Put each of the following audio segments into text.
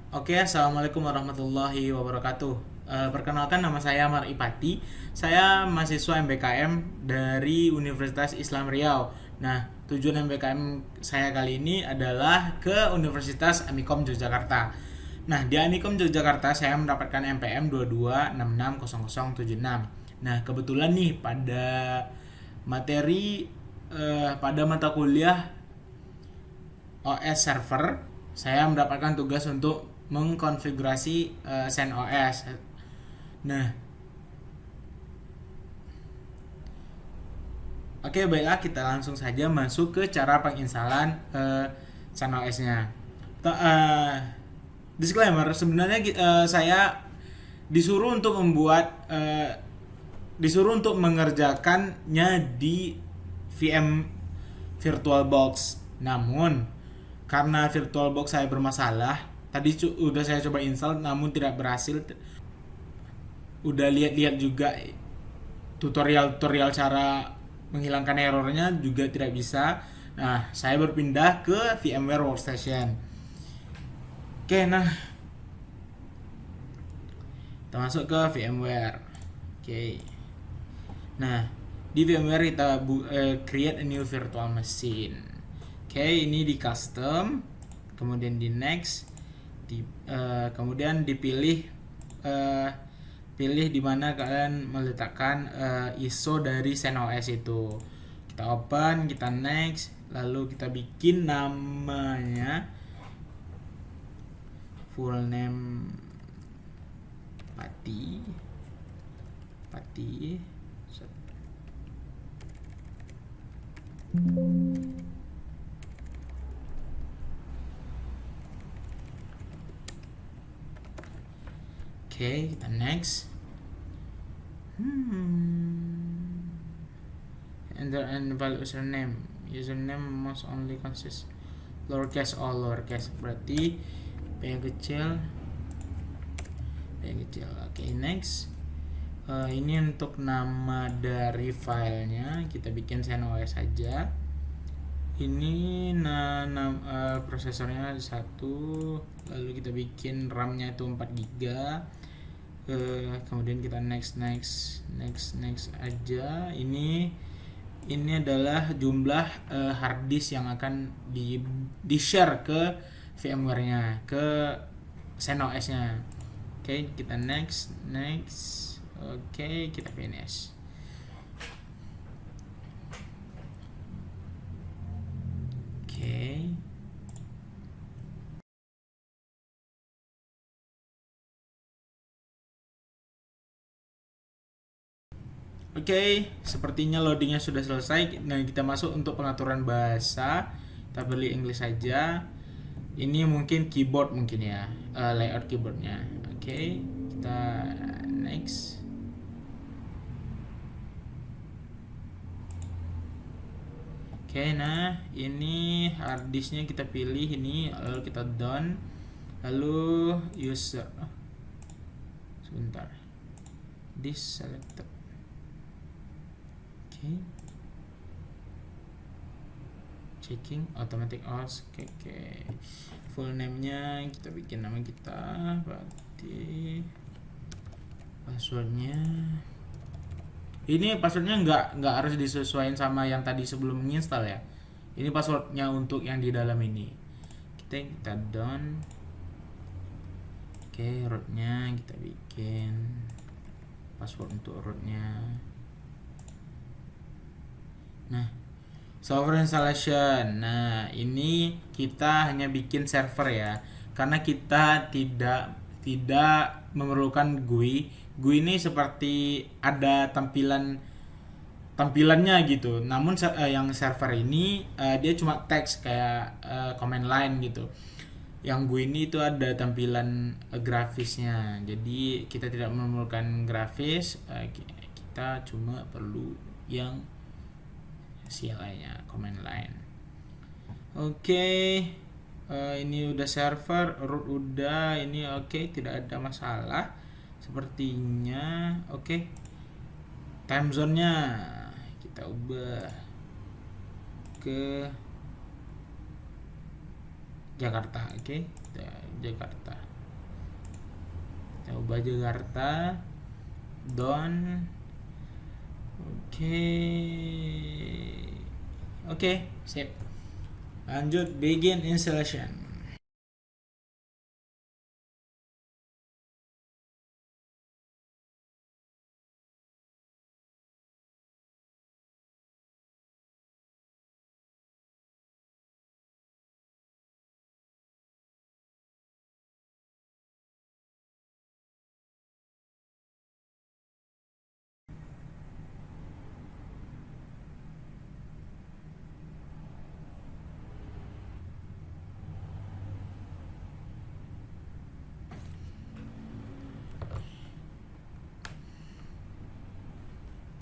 Oke, assalamualaikum warahmatullahi wabarakatuh. Perkenalkan nama saya Mar Ipati. Saya mahasiswa MBKM dari Universitas Islam Riau. Nah, tujuan MBKM saya kali ini adalah ke Universitas Amikom Yogyakarta. Nah, di Amikom Yogyakarta saya mendapatkan MPM 22660076. Nah, kebetulan nih materi pada mata kuliah OS server, saya mendapatkan tugas untuk mengkonfigurasi CentOS. Nah, oke, baiklah, kita langsung saja masuk ke cara penginstalan CentOS-nya. Disclaimer, sebenarnya saya disuruh untuk disuruh untuk mengerjakannya di VM VirtualBox. Namun karena VirtualBox saya bermasalah, tadi udah saya coba install namun tidak berhasil. Udah lihat-lihat juga tutorial cara menghilangkan errornya juga tidak bisa. Nah, saya berpindah ke VMware Workstation. Oke, nah kita masuk ke VMware. Oke. Nah, di VMware kita create a new virtual machine. Oke, ini di custom, kemudian di next, kemudian dipilih pilih di mana kalian meletakkan ISO dari CentOS itu. Kita open, kita next, lalu kita bikin namanya full name Pati. Oke, kita next. Enter and value username. Username must only consist lowercase or lowercase. Berarti P yang kecil. Oke, next. Ini untuk nama dari filenya kita bikin CentOS saja. Ini prosesornya 1, lalu kita bikin RAM-nya itu 4 GB. Kemudian kita next aja. Ini adalah jumlah hard disk yang akan di share ke VMware-nya, ke CentOS-nya. Oke, kita next. Oke, kita finish. Oke. Oke, sepertinya loadingnya sudah selesai. Nah, kita masuk untuk pengaturan bahasa. Kita pilih English saja. Ini mungkin keyboard mungkin ya, layout keyboardnya. Oke, kita next. Oke, nah ini hard disknya kita pilih ini, lalu kita done, lalu user, sebentar, disk selected. Oke, checking automatic hours. Oke. Full name-nya kita bikin nama kita, berarti passwordnya. Ini passwordnya nggak harus disesuaikan sama yang tadi sebelum menginstal ya. Ini passwordnya untuk yang di dalam ini. Kita done. Oke, rootnya kita bikin password untuk rootnya. Nah, software installation. Nah, ini kita hanya bikin server ya, karena kita tidak memerlukan GUI. GUI ini seperti ada tampilannya gitu. Namun yang server ini dia cuma teks kayak command line gitu. Yang GUI ini itu ada tampilan grafisnya. Jadi kita tidak memerlukan grafis, kita cuma perlu yang CLI-nya, command line. Oke. Ini udah server, root udah, ini oke, tidak ada masalah sepertinya. Oke. Time zone-nya kita ubah ke Jakarta. Oke. Jakarta. Kita ubah Jakarta Don. Oke, sip. Lanjut, begin installation.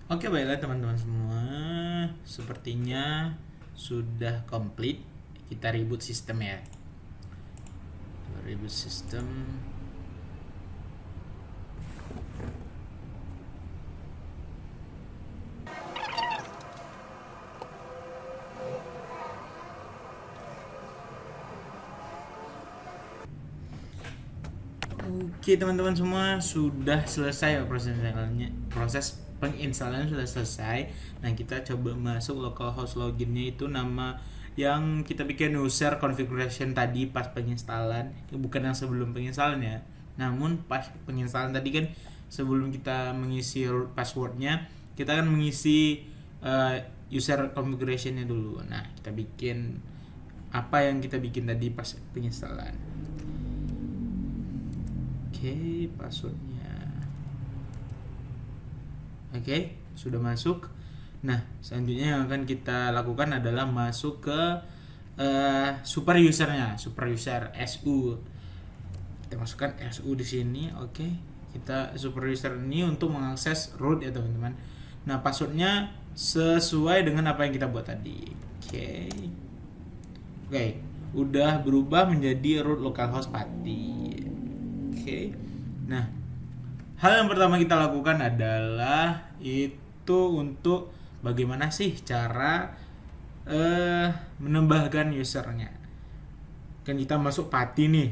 Oke, baiklah teman-teman semua, sepertinya sudah komplit. Kita reboot sistem ya. Reboot sistem. Oke teman-teman semua, sudah selesai proses penginstalan sudah selesai. Nah, kita coba masuk localhost loginnya, itu nama yang kita bikin user configuration tadi pas penginstalan, bukan yang sebelum penginstalan ya. Namun pas penginstalan tadi kan sebelum kita mengisi passwordnya, kita akan mengisi user configurationnya dulu. Nah, kita bikin apa yang kita bikin tadi pas penginstalan. Oke, passwordnya. Oke, sudah masuk. Nah, selanjutnya yang akan kita lakukan adalah masuk ke super usernya, super user SU. Kita masukkan SU di sini. Oke, kita super user ini untuk mengakses root ya teman-teman. Nah, passwordnya sesuai dengan apa yang kita buat tadi. Oke, udah berubah menjadi root localhost party. Oke. Nah, hal yang pertama kita lakukan adalah itu untuk bagaimana sih cara menambahkan usernya. Kan kita masuk party nih.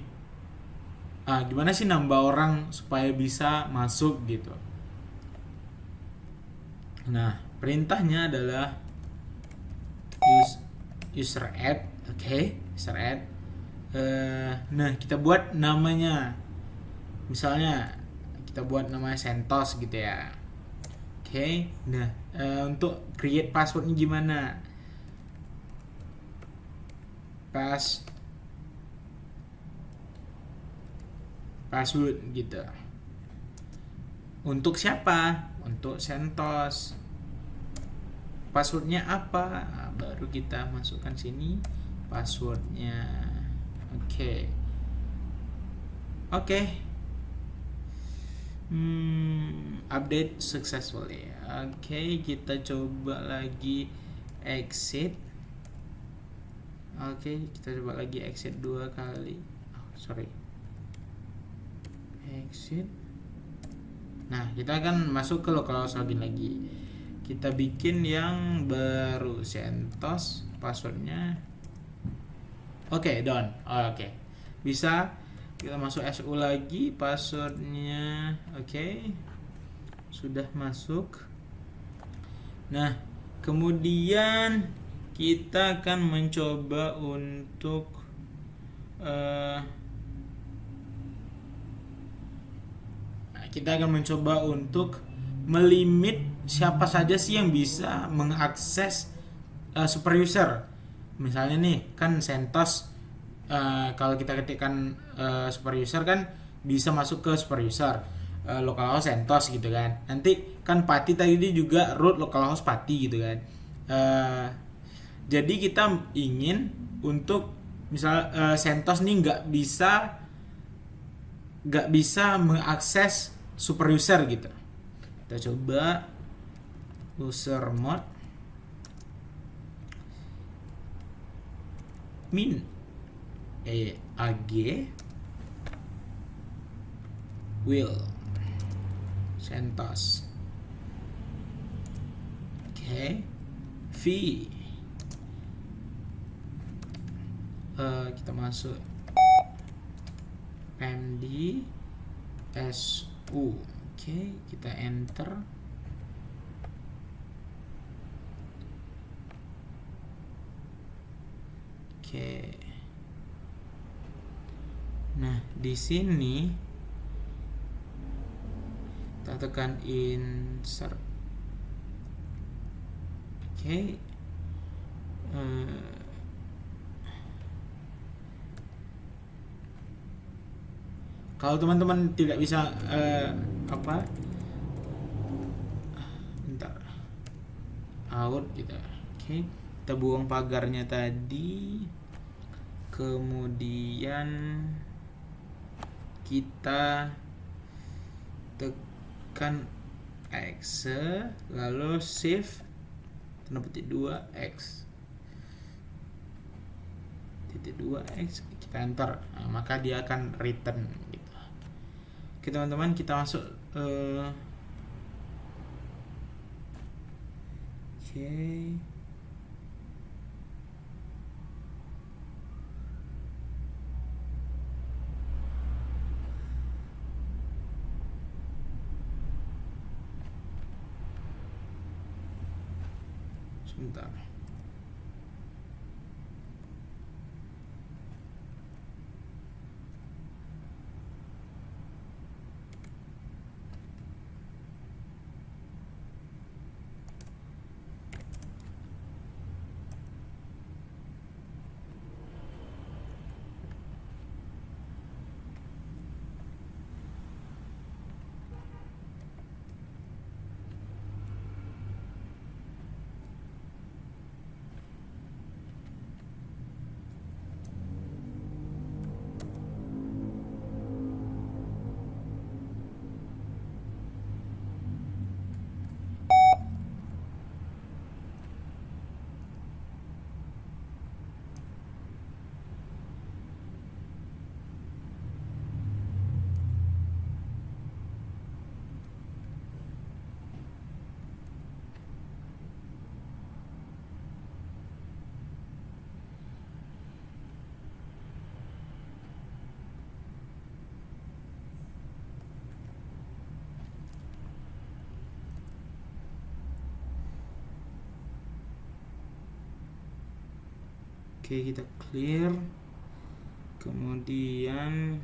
Gimana sih nambah orang supaya bisa masuk gitu. Nah, perintahnya adalah user add. Oke, user add. Nah, kita buat namanya. Misalnya kita buat namanya Sentos gitu ya. Oke. Nah, untuk create passwordnya gimana? Password gitu. Untuk siapa? Untuk Sentos. Passwordnya apa? Baru kita masukkan sini passwordnya. Oke. Update successfully. Oke, kita coba lagi exit. Oke, kita coba lagi exit 2 kali. Exit. Nah, kita akan masuk ke localhost login lagi. Kita bikin yang baru, Sentos, passwordnya. Oke, done. Oke. Bisa. Kita masuk SU lagi, passwordnya. Oke. Sudah masuk. Nah, kemudian kita akan mencoba untuk melimit siapa saja sih yang bisa mengakses super user. Misalnya nih, kan Sentos, kalau kita ketikkan super user kan bisa masuk ke super user localhost Sentos gitu kan. Nanti kan party tadi juga root localhost party gitu kan. Jadi kita ingin untuk misal Sentos nih nggak bisa mengakses super user gitu. Kita coba user mode min ag will Sentos. Oke. V kita masuk pmd SU. Oke, kita enter. Oke. Nah, di sini kita tekan insert. Oke. Kalau teman-teman tidak bisa bentar, out gitu. Oke, kita buang pagarnya tadi, kemudian kita tekan X, lalu shift tanda petik 2x titik 2x, kita enter. Nah, maka dia akan return gitu. Oke teman-teman, kita masuk oke. Sebentar. Oke, kita clear. Kemudian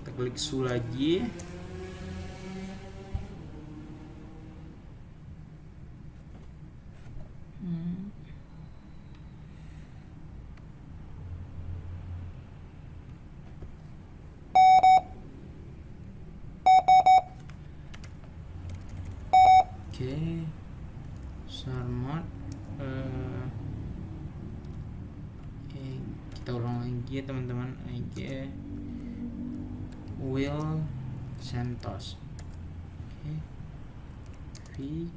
kita klik su lagi. Oke, Sarmat. Kita ulang lagi ya teman-teman. Will Santos. Oke, V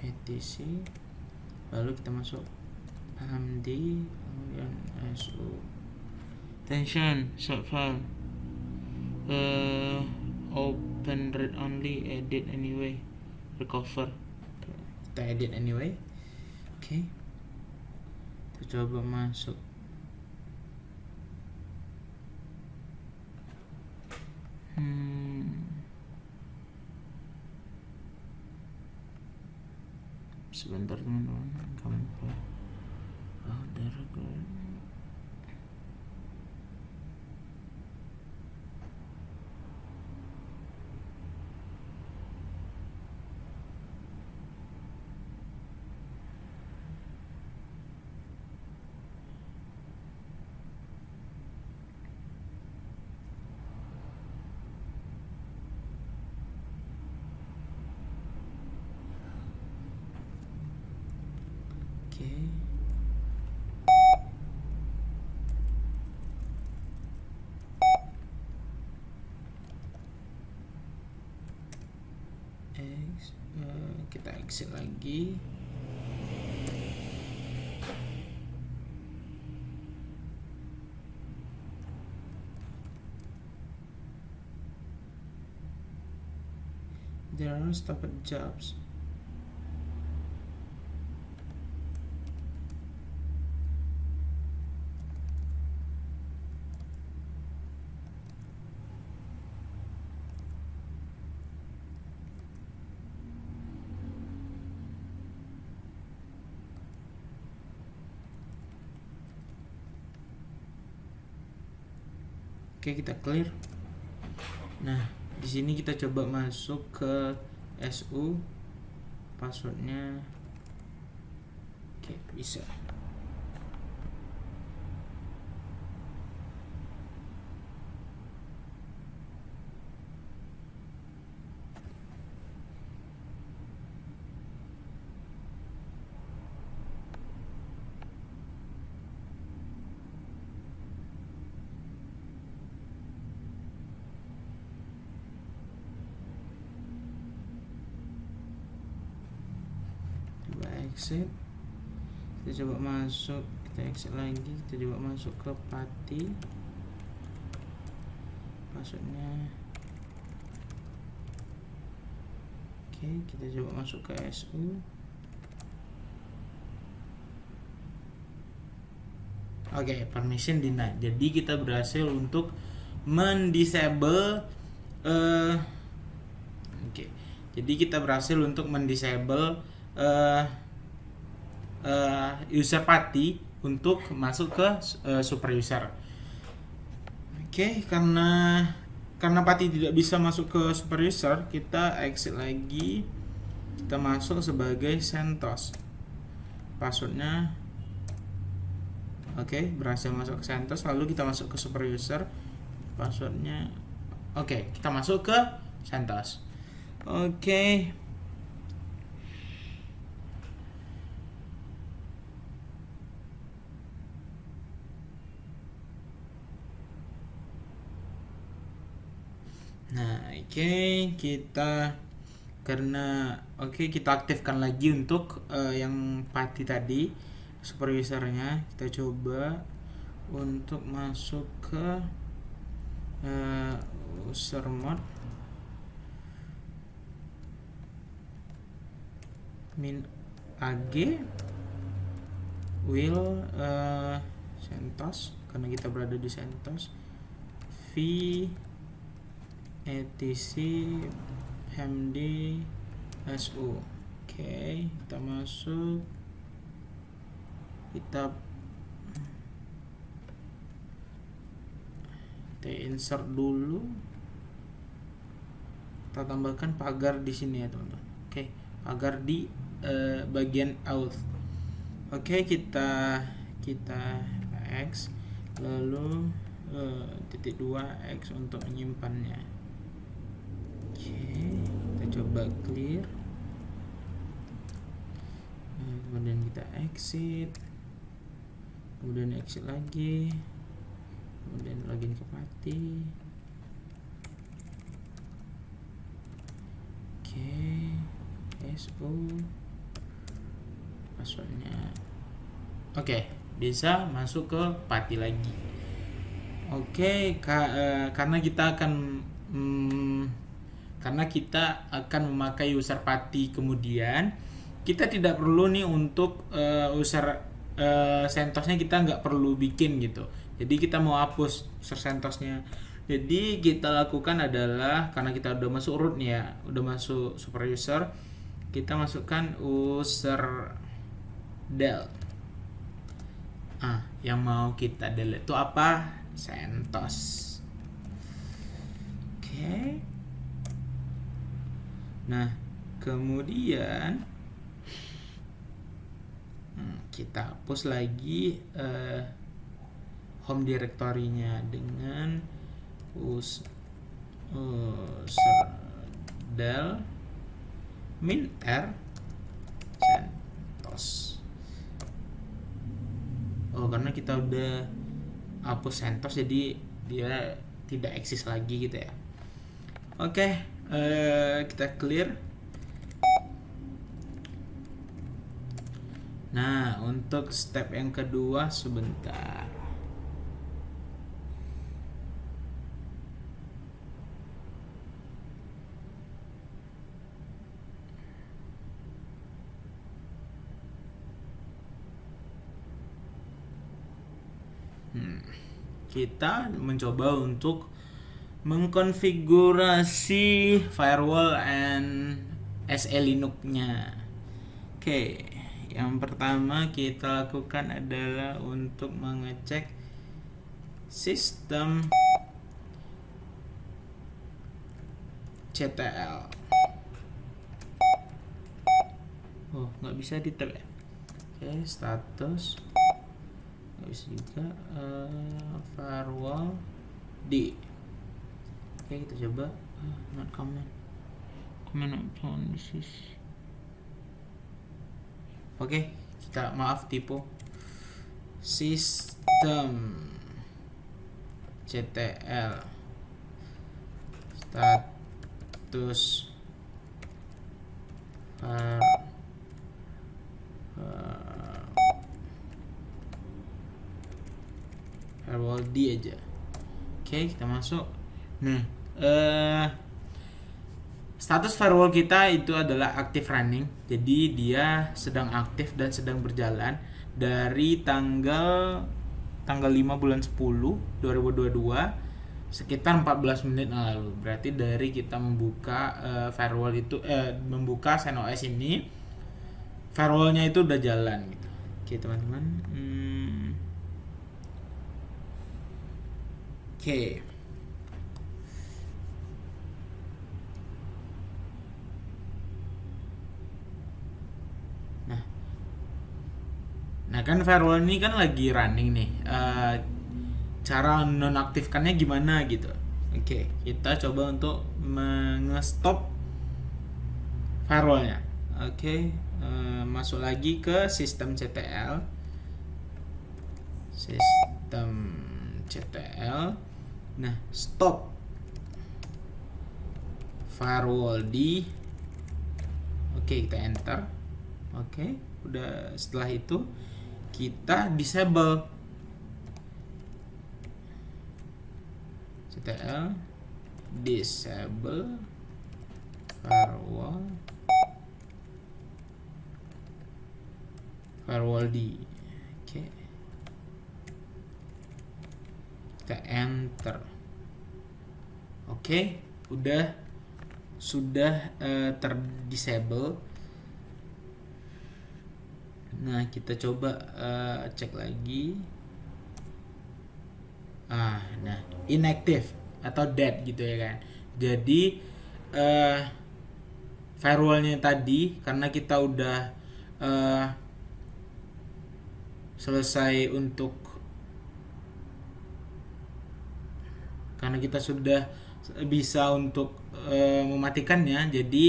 etc. Lalu kita masuk AMD, kemudian SU. Attention, short file. Open read only, edit anyway, recover. Kita edit anyway. Oke, kita coba masuk. Sebentar teman-teman, kamu kita exit lagi. There are stopped jobs. Oke, kita clear. Nah, di sini kita coba masuk ke SU, passwordnya. Oke, bisa. Exit, kita coba masuk, kita exit lagi, kita coba masuk ke Pati, passwordnya. Oke, kita coba masuk ke SU. Oke, permission denied. Jadi kita berhasil untuk mendisable oke. Jadi kita berhasil untuk mendisable user party untuk masuk ke super user. Oke, karena party tidak bisa masuk ke super user, kita exit lagi, kita masuk sebagai CentOS. Passwordnya oke, berhasil masuk ke CentOS. Lalu kita masuk ke super user, passwordnya oke, kita masuk ke CentOS. Oke. Nah, kita kita aktifkan lagi untuk yang Pati tadi, super usernya. Kita coba untuk masuk ke user mode, min ag will CentOS, karena kita berada di CentOS, v etc md su. Oke, kita masuk, kita insert dulu, kita tambahkan pagar di sini ya teman-teman. Oke, pagar di bagian auth. Oke, kita X, lalu titik 2x untuk menyimpannya. Oke, kita coba clear, kemudian kita exit, kemudian exit lagi, kemudian login ke Pati. Oke, SU, passwordnya oke, bisa masuk ke Pati lagi. Oke, karena kita akan memakai user Pati, kemudian kita tidak perlu nih untuk user CentOS-nya, kita nggak perlu bikin gitu. Jadi kita mau hapus user CentOS-nya. Jadi kita lakukan adalah, karena kita udah masuk root nih ya, udah masuk super user, kita masukkan user del. Yang mau kita delete itu apa? CentOS. Oke. Nah, kemudian kita hapus lagi home directory-nya dengan user del min r CentOS. Karena kita udah hapus CentOS, jadi dia tidak eksis lagi gitu ya. Oke, kita clear. Nah, untuk step yang kedua sebentar. Kita mencoba untuk mengkonfigurasi firewall and SE Linux-nya. Oke, yang pertama kita lakukan adalah untuk mengecek sistem CTL. Oh, nggak bisa di tab ya. Oke, status nggak bisa juga. Firewall D. Oke, kita coba. Not common. Common upon this is. Oke, kita maaf tipu. Sistem CTL status firewall D aja. Oke, kita masuk. Nah, status firewall kita itu adalah active running. Jadi dia sedang aktif dan sedang berjalan dari tanggal 5 bulan 10 2022 sekitar 14 menit lalu. Berarti dari kita membuka firewall itu membuka CentOS ini, firewallnya itu udah jalan gitu. Oke, teman-teman. Oke. Nah kan firewall ini kan lagi running nih. Cara nonaktifkannya gimana gitu. Oke, kita coba untuk mengestop firewallnya. Oke, masuk lagi ke sistem CTL. Nah, stop firewall D. Oke, kita enter. Oke, udah. Setelah itu kita disable CTL, disable firewall D. Oke, kita enter. Oke, sudah terdisable. Nah, kita coba cek lagi. Nah, inactive atau dead gitu ya kan. Jadi firewallnya tadi karena kita udah selesai untuk, karena kita sudah bisa untuk mematikannya, jadi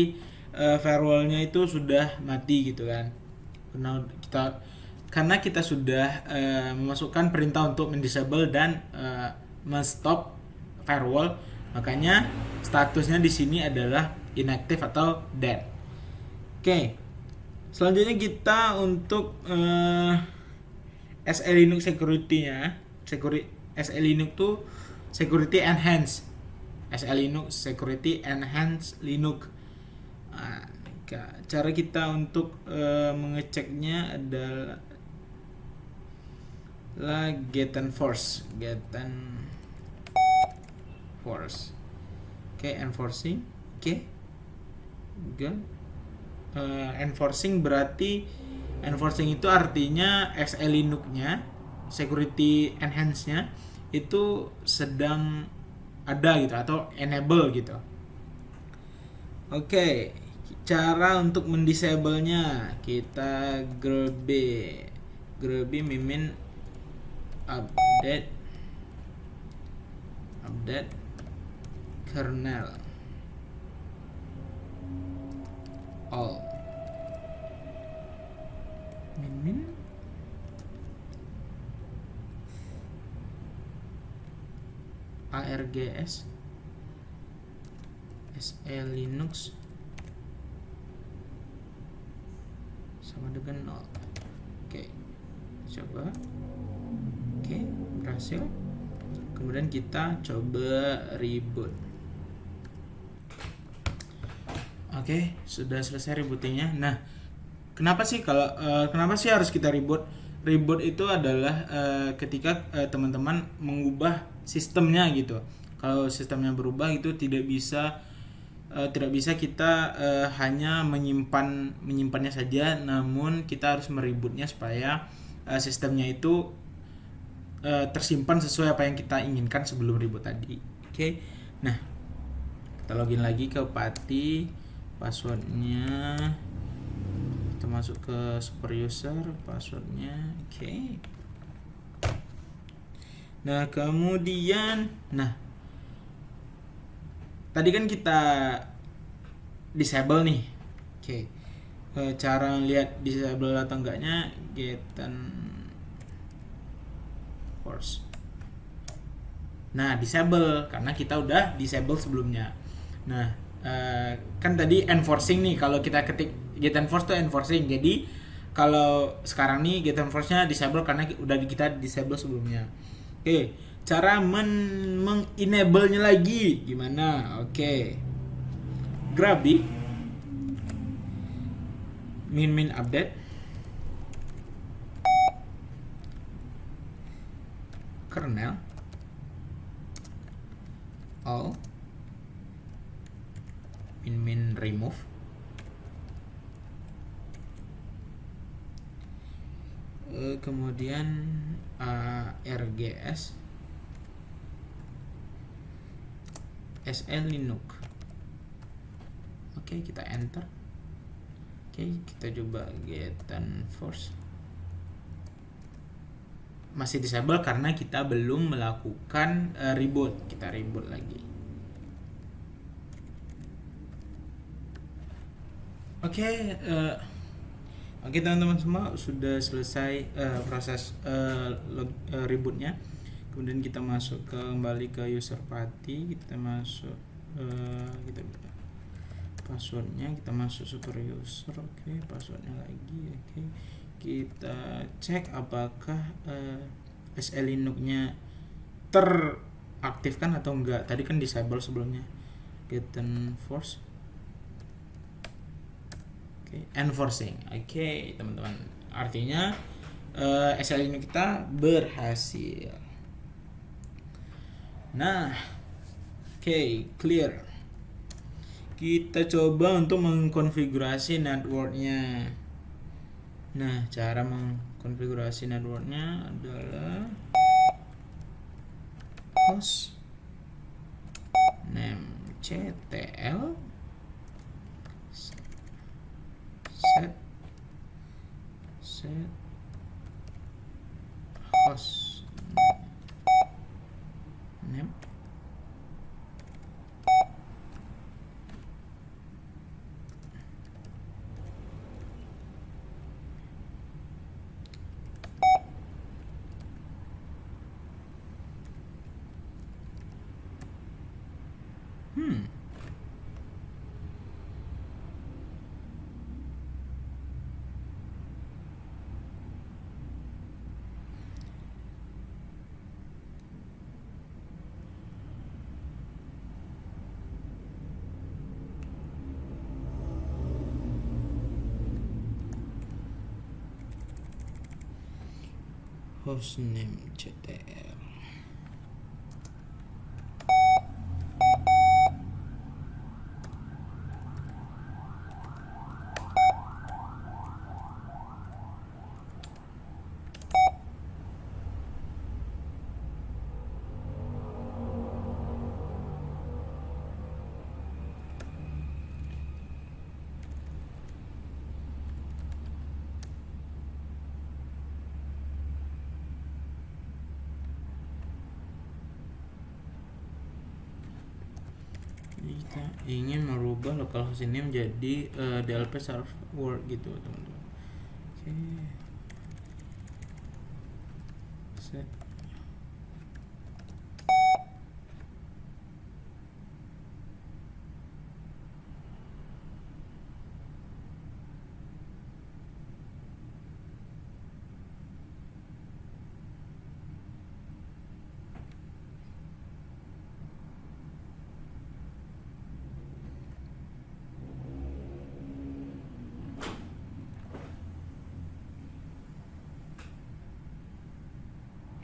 firewallnya itu sudah mati gitu kan. Karena kita sudah memasukkan perintah untuk mendisable dan menstop firewall, makanya statusnya di sini adalah inactive atau dead. Oke, selanjutnya kita untuk SE Linux security-nya. SE Linux tuh security enhance. SE Linux security enhance Linux. Cara kita untuk mengeceknya adalah get enforce. Oke, enforcing. Oke, good. Enforcing berarti enforcing itu artinya SE Linux-nya, security enhance-nya itu sedang ada gitu atau enable gitu. Oke, cara untuk mendisable-nya kita grub mimin update kernel all mimin args SE Linux sama dengan 0. Oke, coba. Oke, berhasil. Kemudian kita coba reboot. Oke, sudah selesai rebootingnya. Nah, kenapa sih harus kita reboot? Reboot itu adalah ketika teman-teman mengubah sistemnya gitu. Kalau sistemnya berubah itu tidak bisa kita hanya menyimpannya saja, namun kita harus merebootnya supaya sistemnya itu tersimpan sesuai apa yang kita inginkan sebelum reboot tadi. Oke. Nah, Kita login lagi ke Pati, passwordnya kita masuk ke super user, passwordnya oke. Nah kemudian, tadi kan kita disable nih, oke. Cara lihat disable atau enggaknya, Getten Force. Nah disable karena kita udah disable sebelumnya. Nah kan tadi enforcing nih, kalau kita ketik get enforce tuh enforcing, jadi kalau sekarang nih get enforce-nya disable karena udah kita disable sebelumnya. Oke, cara mengenable-nya lagi gimana? Oke, grab di min update, kernel all min remove, kemudian rgs sl linux. Oke, kita enter. Oke, kita coba Getten Force. Masih disable karena kita belum melakukan reboot. Kita reboot lagi. Oke, teman-teman semua sudah selesai proses rebootnya. Kemudian kita masuk kembali ke user party, kita masuk kita passwordnya, kita masuk super user, oke, passwordnya lagi, oke. Kita cek apakah SL Linux-nya teraktifkan atau enggak. Tadi kan disable sebelumnya. Getten Force. Enforcing, oke, teman-teman. Artinya SL Linux kita berhasil. Nah, oke, clear. Kita coba untuk mengkonfigurasi networknya. Nah, cara mengkonfigurasi networknya adalah host name ctl set host name hostname ctl. Kita ingin merubah localhost ini menjadi DLP server gitu, teman-teman. Oke. Set.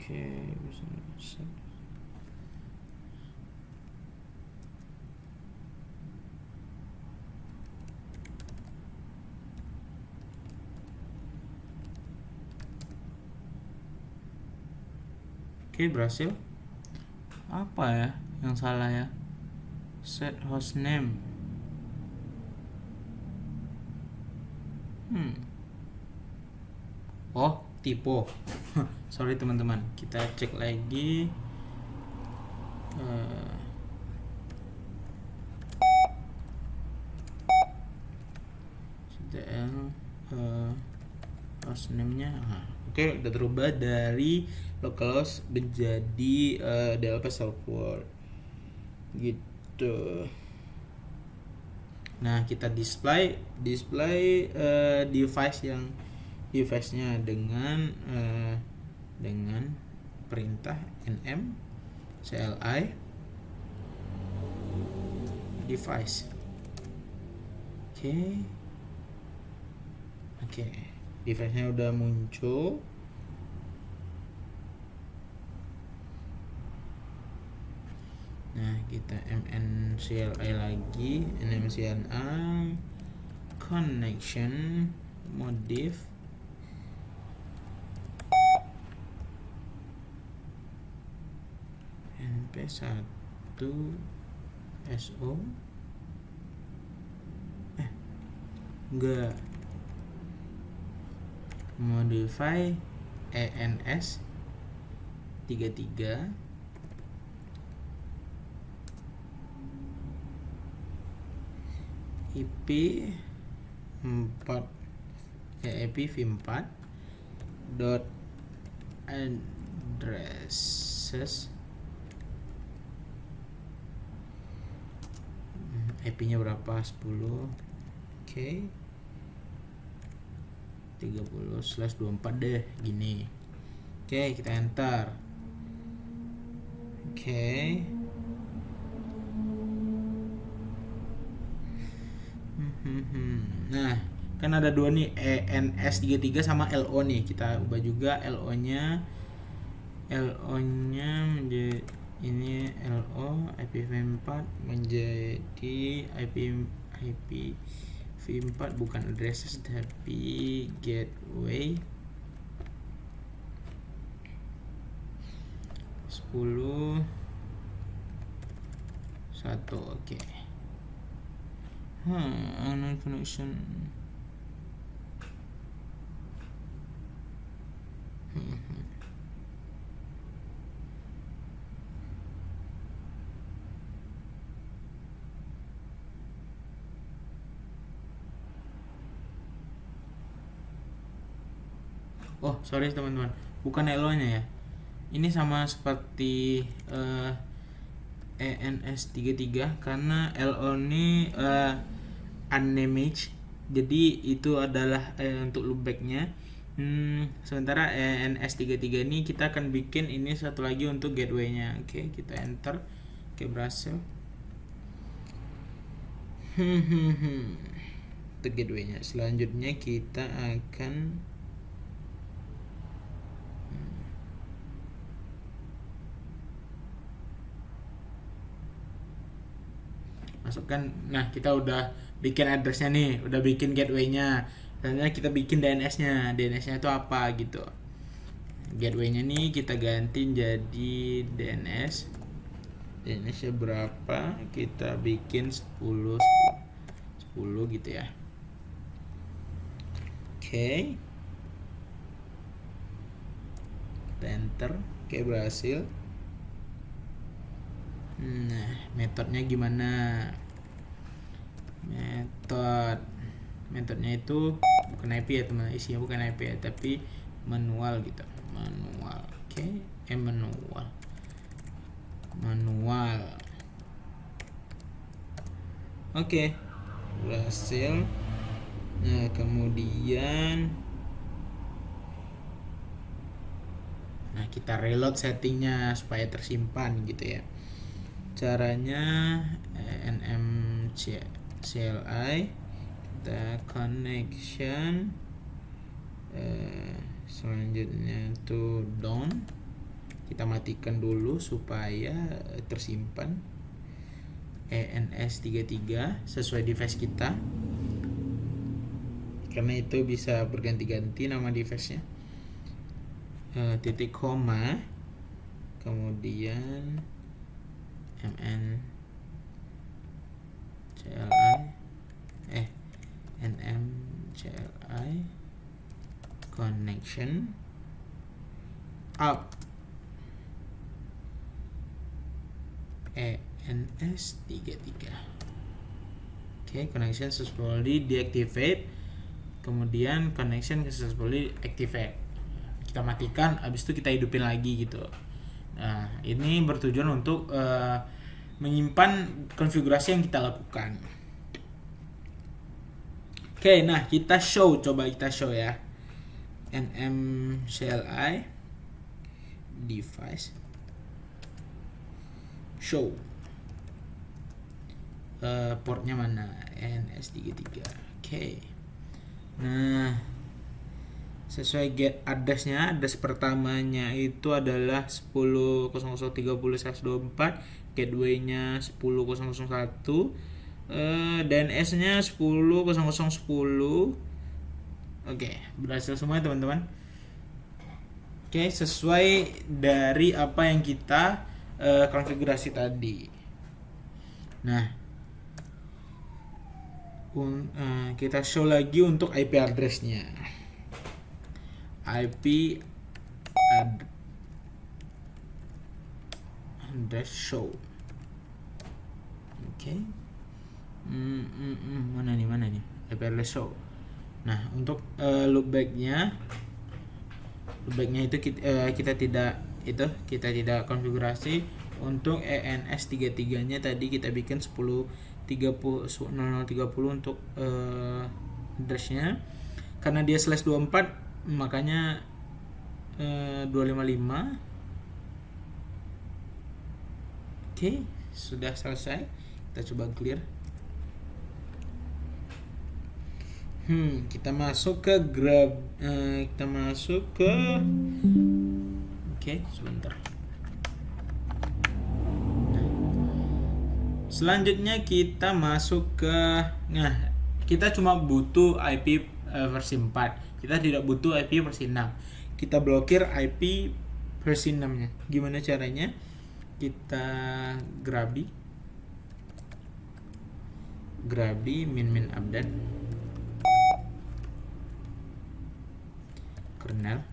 Oke, bisa. Oke, berhasil. Apa ya yang salah ya? set hostname. Oh, typo. Sorry teman-teman, kita cek lagi. CTL hostname-nya. Oke, udah berubah dari localhost menjadi DLP server gitu. Nah, kita display device-nya dengan perintah nm cli device. Oke, device-nya udah muncul. Nah, kita mn cli lagi, nm cli connection modif np1 so enggak modify ens 33 IP 4 IPv4 dot addresses. IP-nya berapa? 10. Oke. 30/24 deh gini. Oke, kita enter. Oke. Nah, kan ada dua nih, ENS33 sama LO nih. Kita ubah juga LO-nya menjadi ini LO IPv4 menjadi IPv4 bukan addresses tapi gateway 10.1. Oke. Unknown connection. Oh, sorry teman-teman, bukan LO-nya ya. Ini sama seperti ENS33 karena LO ini unmanaged, jadi itu adalah untuk loopback-nya. Sementara ENS33 ini kita akan bikin ini satu lagi untuk gateway-nya. Oke, kita enter. Oke, berhasil. Untuk gateway-nya. Selanjutnya kita akan masukkan. Nah, kita udah bikin address-nya nih, udah bikin gateway-nya. Selanjutnya kita bikin DNS-nya. DNS-nya itu apa gitu. Gateway-nya nih kita ganti jadi DNS. DNS-nya berapa? Kita bikin 10 gitu ya. Oke. Kita enter. Oke, berhasil. Nah, metodenya gimana? Metodnya itu bukan IP ya teman, isinya bukan IP ya, tapi manual gitu. Manual. Oke, manual. Oke, berhasil. Nah, kemudian kita reload settingnya supaya tersimpan gitu ya. Caranya nm cli kita connection, selanjutnya itu down, kita matikan dulu supaya tersimpan ENS33 sesuai device kita, karena itu bisa berganti-ganti nama device-nya. Titik koma, kemudian mn nm CLI connection up ENS33. Oke, connection successfully deactivate, kemudian connection successfully activate. Kita matikan, habis itu kita hidupin lagi gitu. Nah, ini bertujuan untuk menyimpan konfigurasi yang kita lakukan. Oke, nah coba kita show ya. nm CLI device show portnya mana, ENS33. Oke. Nah, sesuai get address-nya, address pertamanya itu adalah 10.00.30/24, gateway-nya 10.001, DNS-nya 10.0010. Oke, berhasil semua teman-teman. Oke, sesuai dari apa yang kita konfigurasi tadi. Nah, kita show lagi untuk IP address-nya. IP address show. Oke. Mana nih IP address show. Nah, untuk loopback-nya itu kita tidak konfigurasi. Untuk ENS33-nya tadi kita bikin 10.30 untuk address-nya. Karena dia /24 makanya 255. Oke, sudah selesai. Kita coba clear. Kita masuk ke oke, sebentar. Selanjutnya kita masuk ke kita cuma butuh IP versi 4. Kita tidak butuh IP versi 6. Kita blokir IP versi 6-nya. Gimana caranya? Kita grabi min update kernel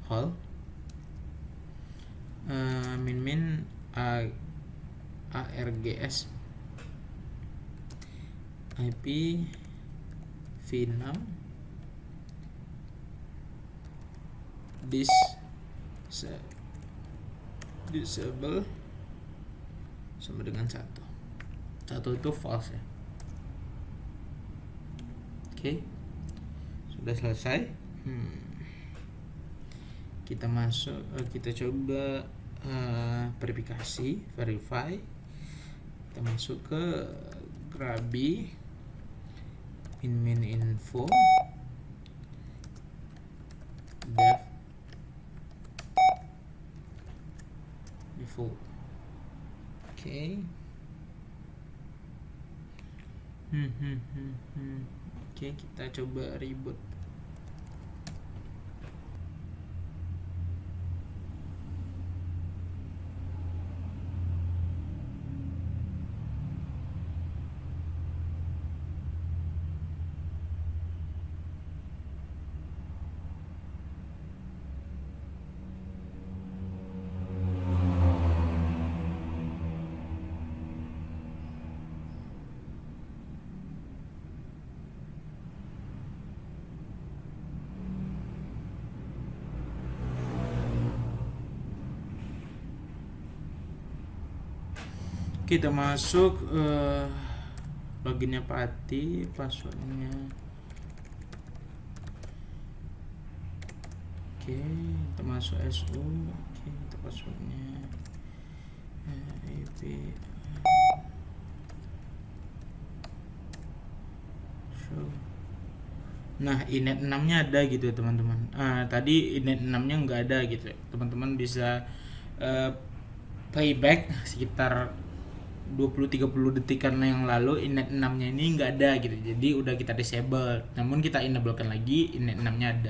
hall min args IP v6 disable sama dengan 1 itu false ya. Oke, sudah selesai. Kita masuk, kita coba verify. Kita masuk ke grabi min info dev default. Oke. Oke, kita coba reboot. Kita masuk loginnya Pati, passwordnya. Oke, kita masuk SU. Oke, kita passwordnya IP show. Nah, inet 6 nya ada gitu ya teman-teman. Tadi inet 6 nya nggak ada gitu ya. Teman-teman bisa playback sekitar 20-30 detikan yang lalu inet 6 nya ini nggak ada gitu, jadi udah kita disable, namun kita enablekan lagi inet 6 nya ada.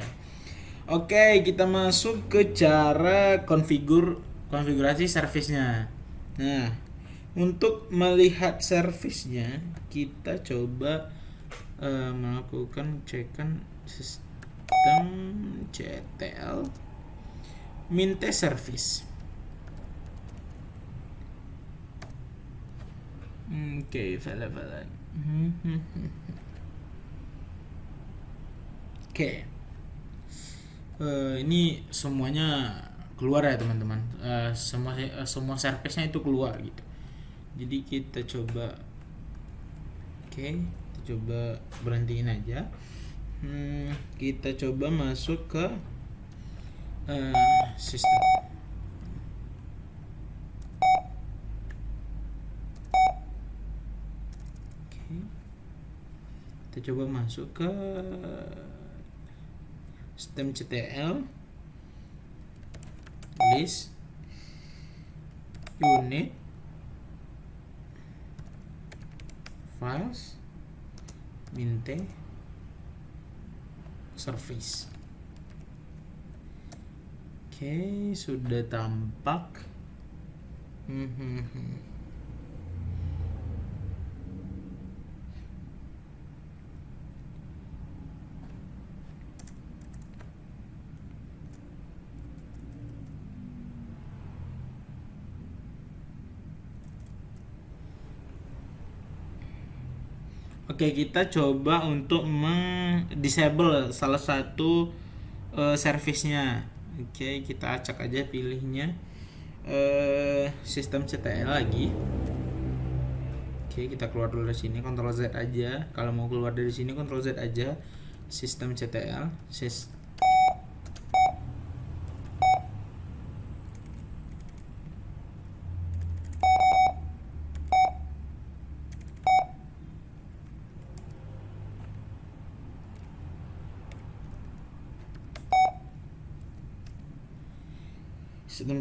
Oke, kita masuk ke cara konfigurasi service-nya. Nah, Untuk melihat servisnya, kita coba melakukan cekan sistem CTL minte service. Oke, valid. Oke. Ini semuanya keluar ya teman-teman. Semua service-nya itu keluar gitu. Jadi kita coba, kita coba berhentiin aja. Kita coba masuk ke sistem. Kita coba masuk ke sistem CTL, list, unit, files, minte, service. Oke, sudah tampak. Oke, kita coba untuk disable salah satu service-nya. Oke, kita acak aja pilihnya sistem CTL lagi. Oke, kita keluar dulu dari sini, Ctrl Z aja. Kalau mau keluar dari sini Ctrl Z aja. Sistem CTL, sistem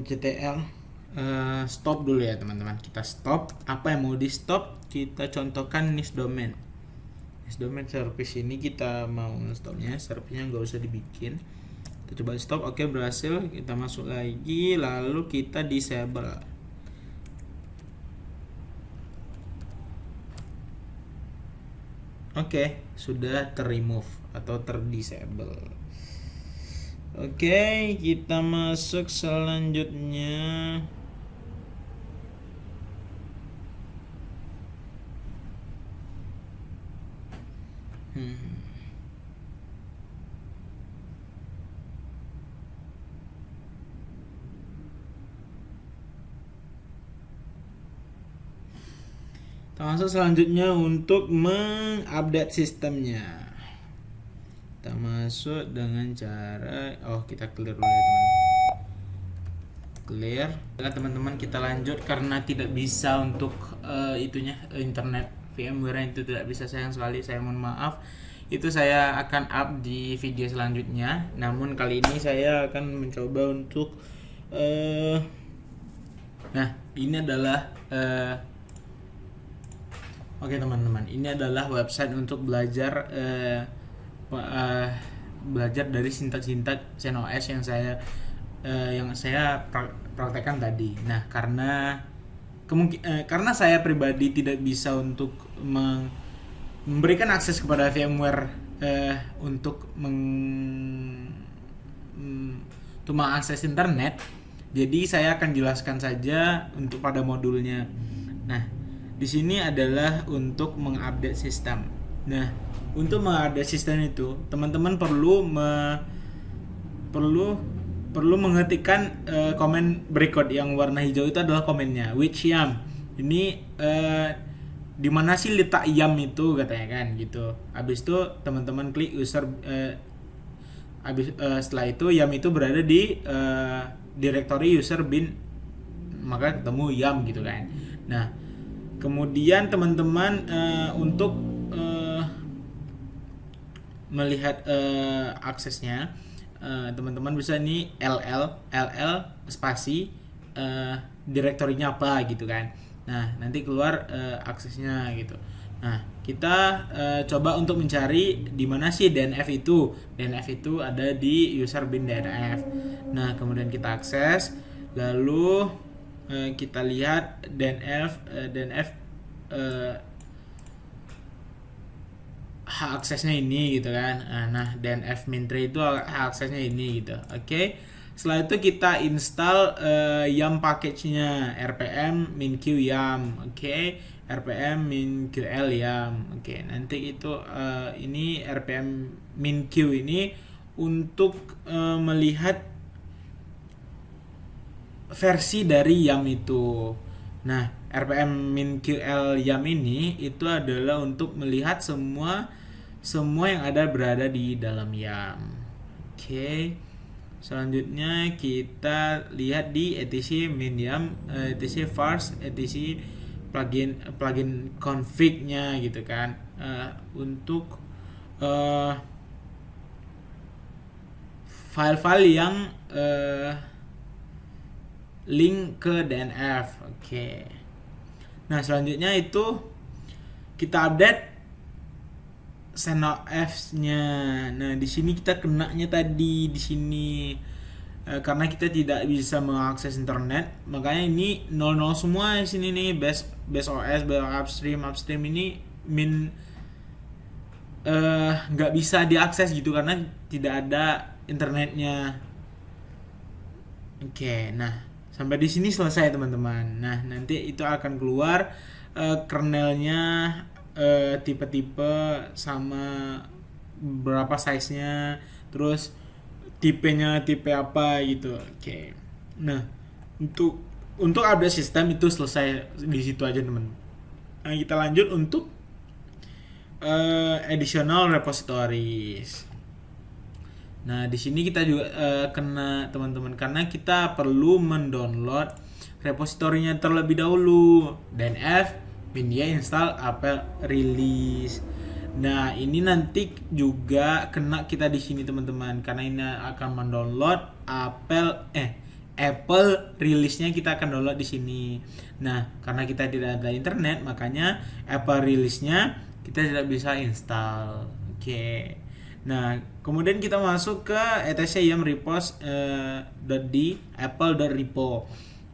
CTL. Stop dulu ya teman-teman, kita stop. Apa yang mau di stop, kita contohkan NIS domain. NIS domain service ini kita mau stopnya, service-nya nggak usah dibikin. Kita coba stop. Oke, berhasil. Kita masuk lagi, lalu kita disable. Oke, sudah terremove atau terdisable. Oke, kita masuk selanjutnya. Kita masuk selanjutnya untuk mengupdate sistemnya. Kita masuk dengan cara kita clear dulu ya teman-teman. Clear. Nah, teman-teman, kita lanjut karena tidak bisa untuk internet VMware itu tidak bisa, sayang sekali, saya mohon maaf. Itu saya akan up di video selanjutnya. Namun kali ini saya akan mencoba untuk nah, ini adalah oke teman-teman, ini adalah website untuk belajar belajar dari sintak-sintak CentOS yang saya praktekkan tadi. Nah, karena saya pribadi tidak bisa untuk memberikan akses kepada VMware untuk mengakses internet, jadi saya akan jelaskan saja untuk pada modulnya. Nah, di sini adalah untuk mengupdate sistem. Nah, untuk mengupdate sistem itu, teman-teman perlu mengetikkan komen berikut yang warna hijau itu adalah komennya which yum. Ini di mana sih letak yum itu katanya kan gitu. Habis itu teman-teman klik user setelah itu yum itu berada di directory user bin, maka ketemu yum gitu kan. Nah, kemudian teman-teman untuk melihat aksesnya, teman-teman bisa nih ll spasi direktorinya apa gitu kan. Nah, nanti keluar aksesnya gitu. Nah, kita coba untuk mencari di mana sih DNF itu. DNF itu ada di user bin DNF. Nah, kemudian kita akses, lalu kita lihat DNF hak aksesnya ini gitu kan. Nah, DNF min3 itu hak aksesnya ini gitu. Oke. Setelah itu kita install YAM package-nya rpm min q YAM. Oke. rpm min ql YAM. Oke, nanti itu ini rpm min q ini untuk melihat versi dari YAM itu. Nah, rpm min ql YAM ini itu adalah untuk melihat semua yang ada berada di dalam YAM. Oke. Selanjutnya kita lihat di etc min YAM, etc vars, etc plugin config-nya gitu kan. Untuk file-file yang link ke DNF. Oke. Nah, selanjutnya itu kita update sendOS-nya. Nah, di sini kita kenanya tadi di sini karena kita tidak bisa mengakses internet, makanya ini 00 semua di sini nih. base OS, upstream ini nggak bisa diakses gitu karena tidak ada internetnya. Oke, nah sampai di sini selesai teman-teman. Nah, nanti itu akan keluar kernelnya, tipe-tipe sama berapa size-nya, terus tipenya tipe apa gitu. Oke. Nah, untuk update sistem itu selesai di situ aja teman. Nah, kita lanjut untuk additional repositories. Nah, di sini kita juga kena teman-teman karena kita perlu mendownload repositorinya terlebih dahulu. DNF media install apple release. Nah, ini nanti juga kena kita di sini teman-teman karena ini akan mendownload Apple release-nya kita akan download di sini. Nah, karena kita tidak ada internet, makanya Apple release-nya kita tidak bisa install. Oke. Nah, kemudian kita masuk ke etc YAM repos di apple.repo.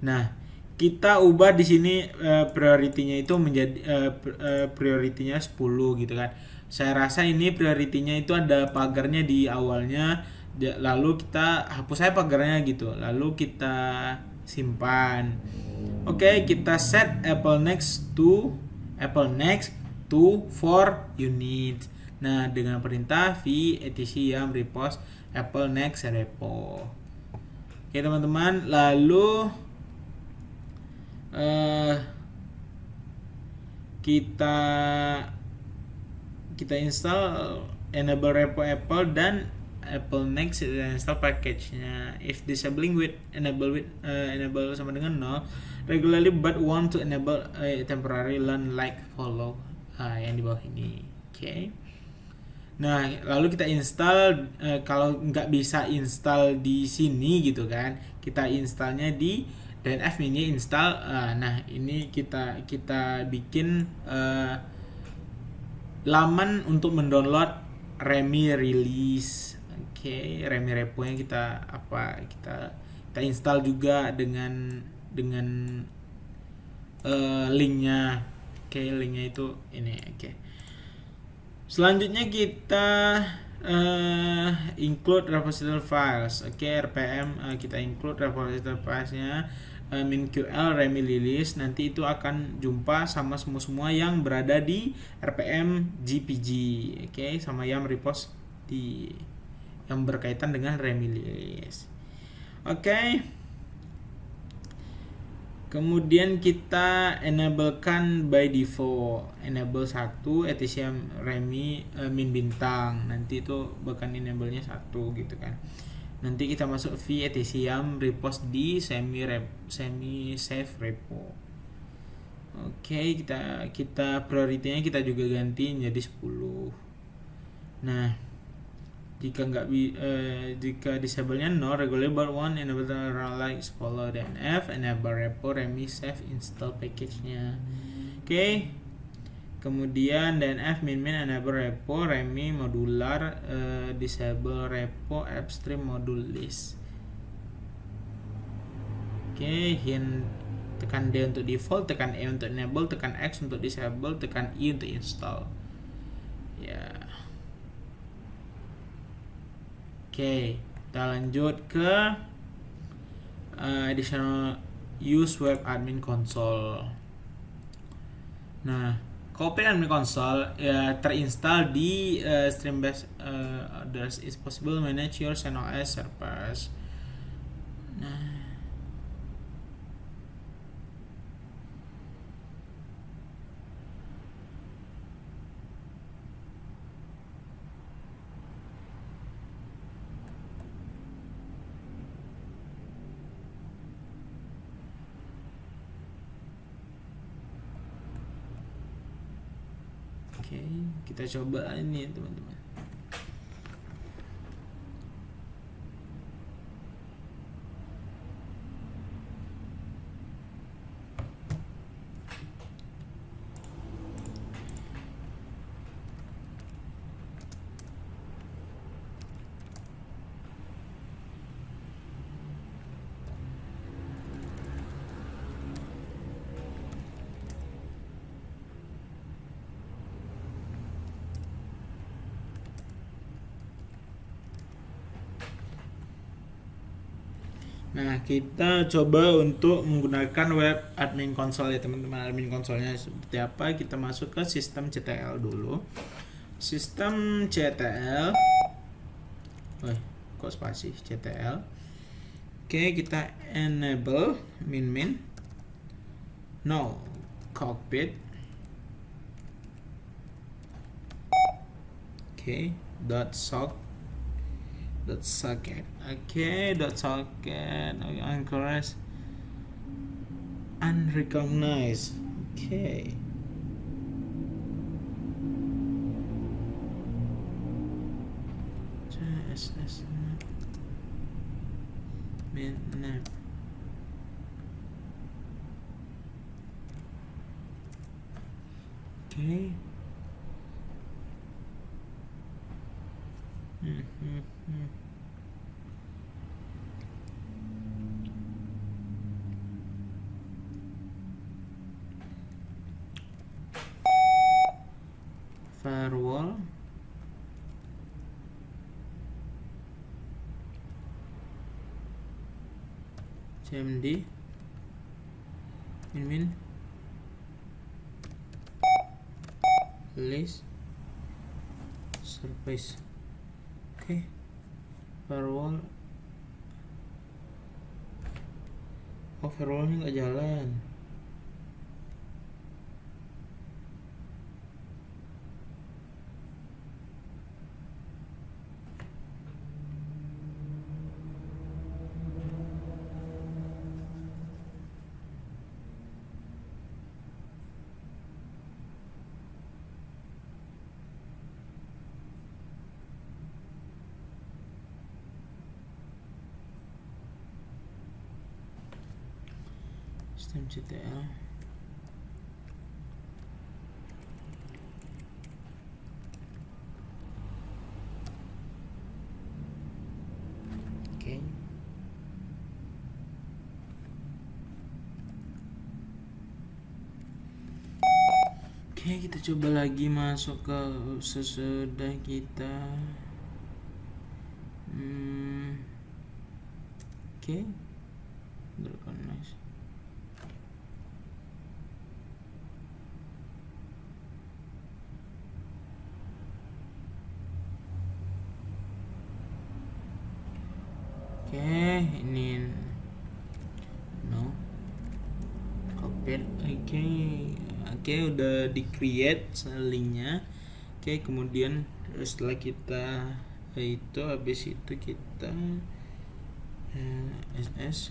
Nah, kita ubah di sini priority-nya itu menjadi priority-nya 10 gitu kan. Saya rasa ini priority-nya itu ada pagarnya di awalnya, lalu kita hapus aja pagarnya gitu. Lalu kita simpan. Oke, kita set Apple next to for unit. Nah, dengan perintah v etc YAM repos apple next repo. Oke teman-teman, lalu kita install enable repo apple dan apple next install package-nya. If disabling with enable sama dengan 0 regularly but want to enable temporary learn like follow yang di bawah ini. Oke. Nah, lalu kita install kalau nggak bisa install di sini gitu kan, kita installnya di DNF mini install. Nah, ini kita bikin laman untuk mendownload REMI release. Oke, REMI repo yang kita install juga dengan linknya. Oke, linknya itu ini. Oke. Selanjutnya kita include repository files. Oke, rpm kita include repository filesnya min ql REMI release. Nanti itu akan jumpa sama semua yang berada di rpm gpg. Oke, sama YAM repos yang berkaitan dengan REMI release. Oke. Kemudian kita enablekan by default, enable 1 etc REMI min bintang. Nanti itu bahkan enable-nya 1 gitu kan. Nanti kita masuk v etc YAM repos di semi save repo. Oke, kita priority-nya kita juga ganti menjadi 10. Nah, jika disable-nya no, regular one enable run like follow DNF, enable repo REMI save install package-nya. Oke. Kemudian DNF min enable repo REMI modular disable repo upstream module list. Oke, hint tekan D untuk default, tekan E untuk enable, tekan X untuk disable, tekan I untuk install. Ya. Oke, kita lanjut ke additional use web admin console. Nah, Copy admin console ya terinstall di Streambase others is possible manage your CentOS service. Nah, oke, kita coba ini teman-teman. Nah, kita coba untuk menggunakan web admin console ya teman-teman. Admin console-nya seperti apa? Kita masuk ke sistem CTL dulu. Sistem CTL. Kok spasi CTL. Oke, kita enable min no cockpit. Oke, .socket. Okay, .socket. Encourage unrecognized. Okay. CSS name. Okay. Firewall. CMD. Min list service. Oke, firewall. Firewallnya nggak jalan. Sistem CTL. Oke. Oke, kita coba lagi masuk ke sesudah kita. Oke. Recognize. Oke, ini no cockpit. Oke, udah di create linknya. Oke, kemudian setelah kita itu habis itu kita SS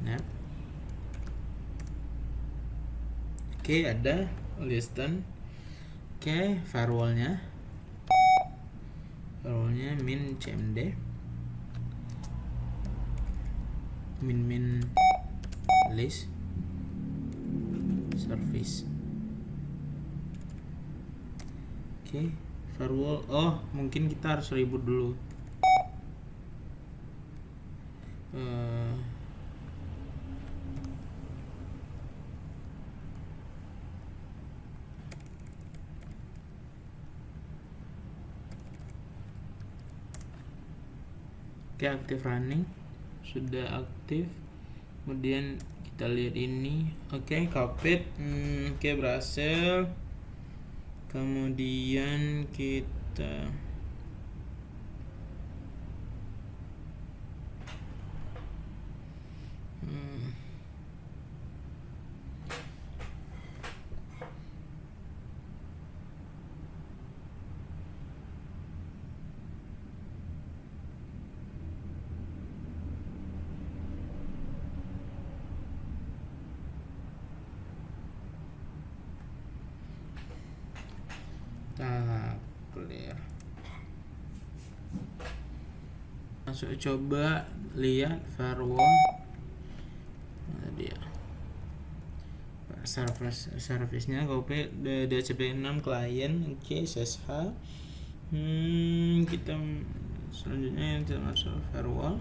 nah oke, ada listen. Oke, firewallnya min cmd min list service. Oke, firewall. Mungkin kita harus reboot dulu. Oke, aktif running, sudah aktif. Kemudian kita lihat ini, oke, cockpit, oke, berhasil. Kemudian kita clear. Masuk, coba lihat firewall. Nah, dia service-nya copy DHCP6 client, oke, SSH. Kita selanjutnya yang masuk firewall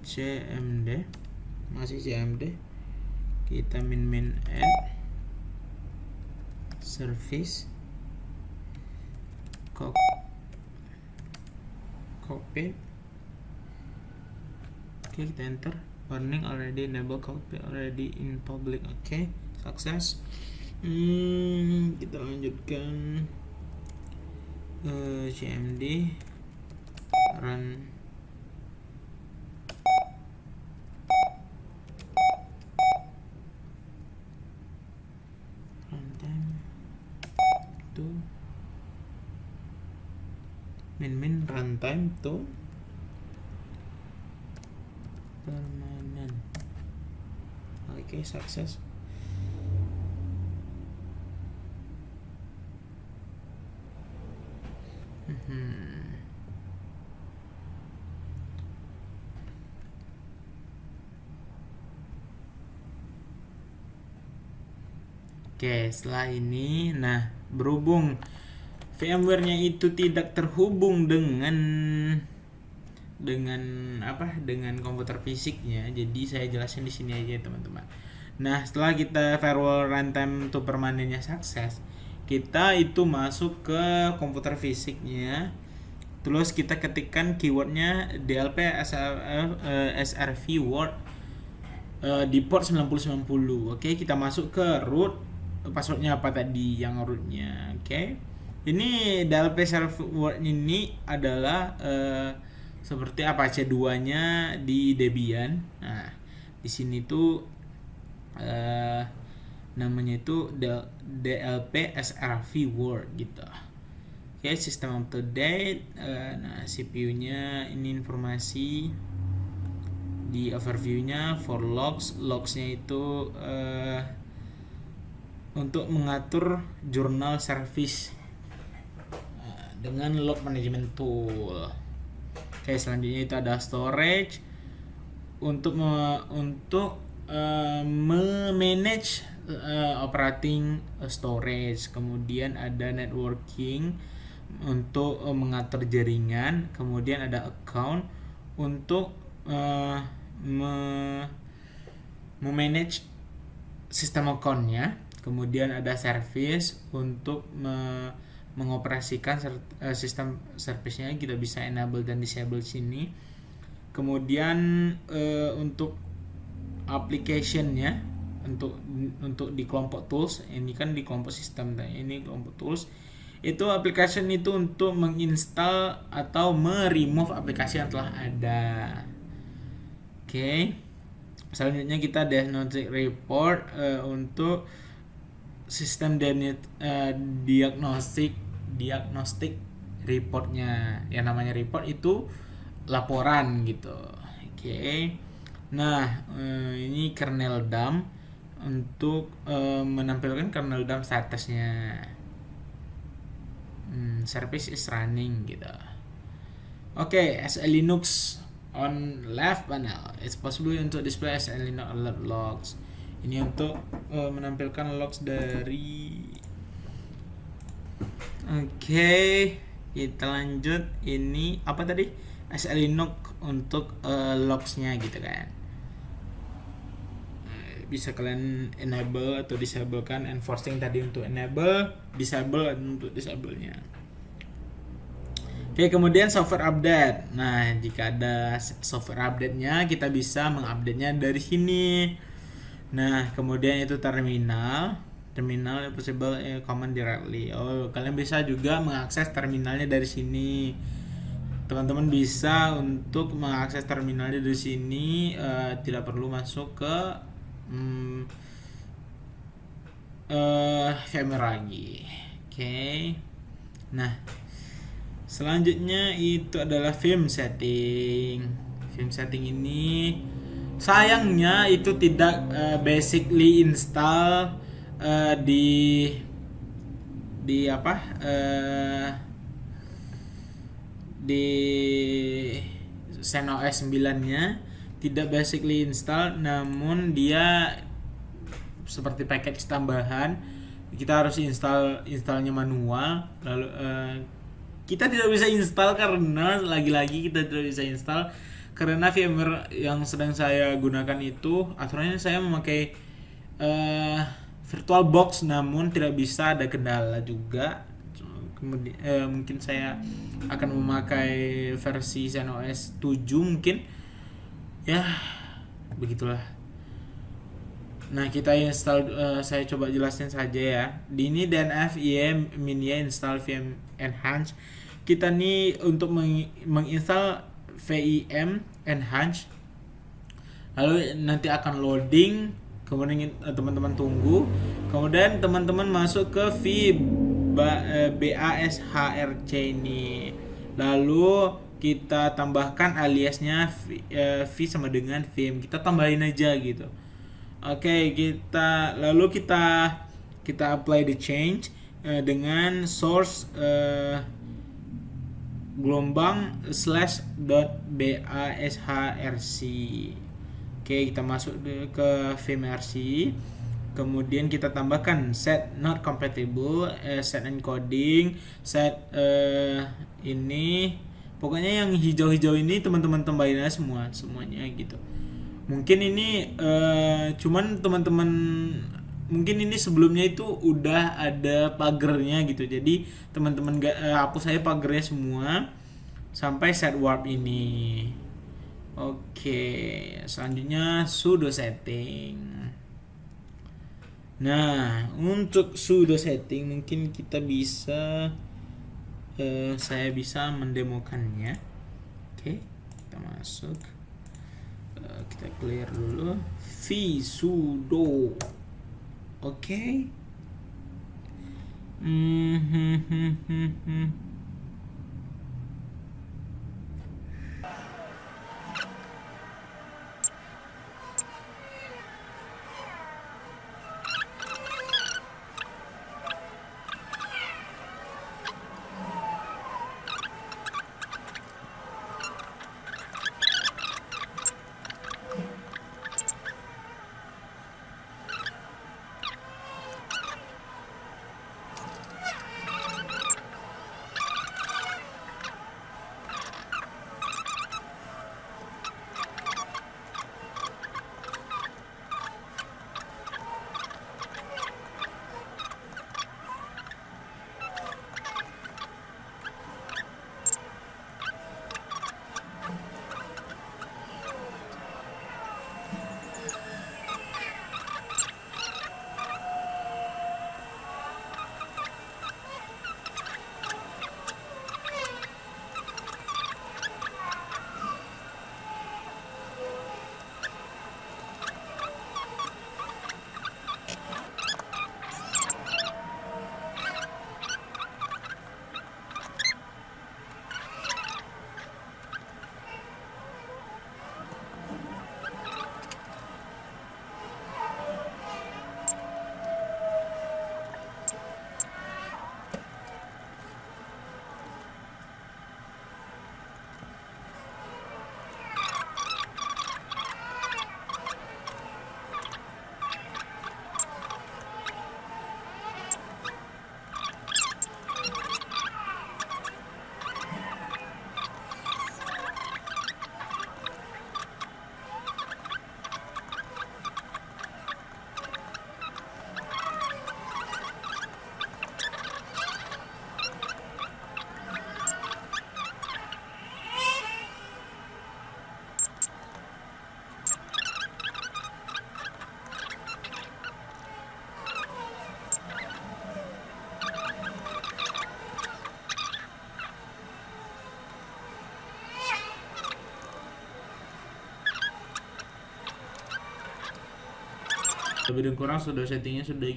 .cmd, masih cmd. Kita min add service cockpit. Oke, kita enter. Warning already enable cockpit already in public. Oke, sukses. Kita lanjutkan cmd run runtime to min runtime to permanen. Oke, sukses. Oke, setelah ini, nah, berhubung VMware-nya itu tidak terhubung dengan komputer fisiknya, jadi saya jelasin di sini aja, teman-teman. Nah, setelah kita firewall runtime to permanennya sukses, kita itu masuk ke komputer fisiknya, terus kita ketikkan keywordnya DLP SRV word di port 9090. Oke, kita masuk ke root. Passwordnya apa tadi yang rootnya? Oke, ini DLP server word ini adalah seperti Apache 2-nya di Debian. Nah, di sini tuh namanya itu DLP SRV word gitu. Oke, system up to date. Nah, CPU-nya ini informasi di overview-nya. For logsnya itu untuk mengatur jurnal service dengan log management tool. Oke, selanjutnya itu ada storage untuk manage operating storage. Kemudian ada networking untuk mengatur jaringan. Kemudian ada account untuk memanage sistem account-nya. Kemudian ada service untuk mengoperasikan sistem service-nya, kita bisa enable dan disable sini. Kemudian untuk application-nya, untuk di kelompok tools, ini kan di kelompok sistem, ini kelompok tools. Itu application itu untuk menginstal atau meremove aplikasi yang telah ada. Oke. Selanjutnya kita diagnostic report untuk sistem diagnostik reportnya. Yang namanya report itu laporan gitu. Oke. Nah, ini kernel dump untuk menampilkan kernel dump statusnya. Service is running gitu. Oke, SE Linux on left panel. It's possible untuk display SE Linux alert logs. Ini untuk menampilkan logs dari. Oke, kita lanjut. Ini apa tadi? SE Linux untuk logsnya gitu kan. Bisa kalian enable atau disablekan. Enforcing tadi untuk enable, disable untuk disable-nya. Oke, kemudian software update. Nah, jika ada software update-nya, kita bisa mengupdate-nya dari sini. Nah, kemudian itu terminal possible command directly. Oh, kalian bisa juga mengakses terminalnya dari sini. Teman-teman bisa untuk mengakses terminalnya dari sini, tidak perlu masuk ke VMware lagi. Oke. Nah, selanjutnya itu adalah film setting. Film setting ini sayangnya itu tidak basically install di apa di XenOS 9-nya tidak basically install, namun dia seperti package tambahan. Kita harus installnya manual. Lalu kita tidak bisa install karena lagi-lagi kita tidak bisa install karena VMware yang sedang saya gunakan itu aturannya saya memakai VirtualBox, namun tidak bisa, ada kendala juga. Kemudian mungkin saya akan memakai versi XenOS 7 mungkin. Ya, begitulah. Nah, kita install, saya coba jelasin saja ya. Di ini DNF IE Minia install VM Enhance. Kita nih untuk menginstal VIM Enhance. Lalu nanti akan loading, kemudian teman-teman tunggu. Kemudian teman-teman masuk ke BASHRC ini. Lalu kita tambahkan aliasnya v sama dengan vim. Kita tambahin aja gitu. Oke, kita apply the change dengan source gelombang /.bashrc. Oke, kita masuk ke vimrc. Kemudian kita tambahkan set not compatible, set encoding, set ini. Pokoknya yang hijau-hijau ini teman-teman tambahin aja semuanya gitu. Mungkin ini cuman teman-teman mungkin ini sebelumnya itu udah ada pagernya gitu. Jadi teman-teman hapus saya pagernya semua sampai set warp ini. Oke, selanjutnya sudo setting. Nah, untuk sudo setting mungkin kita bisa saya bisa mendemokannya. Oke, kita masuk. Kita clear dulu vsudo. Oke. lebih dan kurang sudah settingnya sudah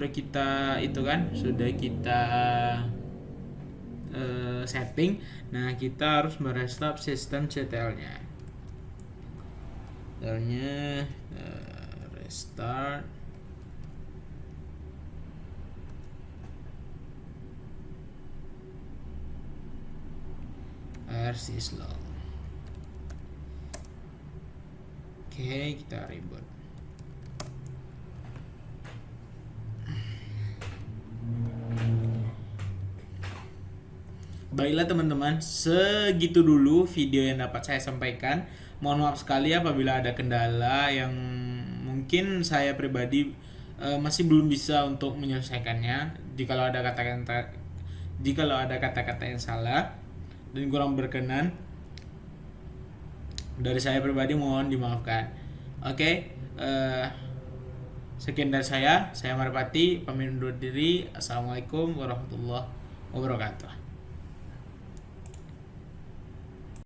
kita itu kan, sudah kita setting. Nah, kita harus merestart sistem CTL-nya. Restart. RC slow. Oke, kita reboot. Baiklah teman-teman, segitu dulu video yang dapat saya sampaikan. Mohon maaf sekali apabila ada kendala yang mungkin saya pribadi masih belum bisa untuk menyelesaikannya. Jikalau ada kata-kata yang salah dan kurang berkenan dari saya pribadi, mohon dimaafkan. Oke, sekian dari saya Maripati, pamit undur diri. Assalamualaikum warahmatullahi wabarakatuh.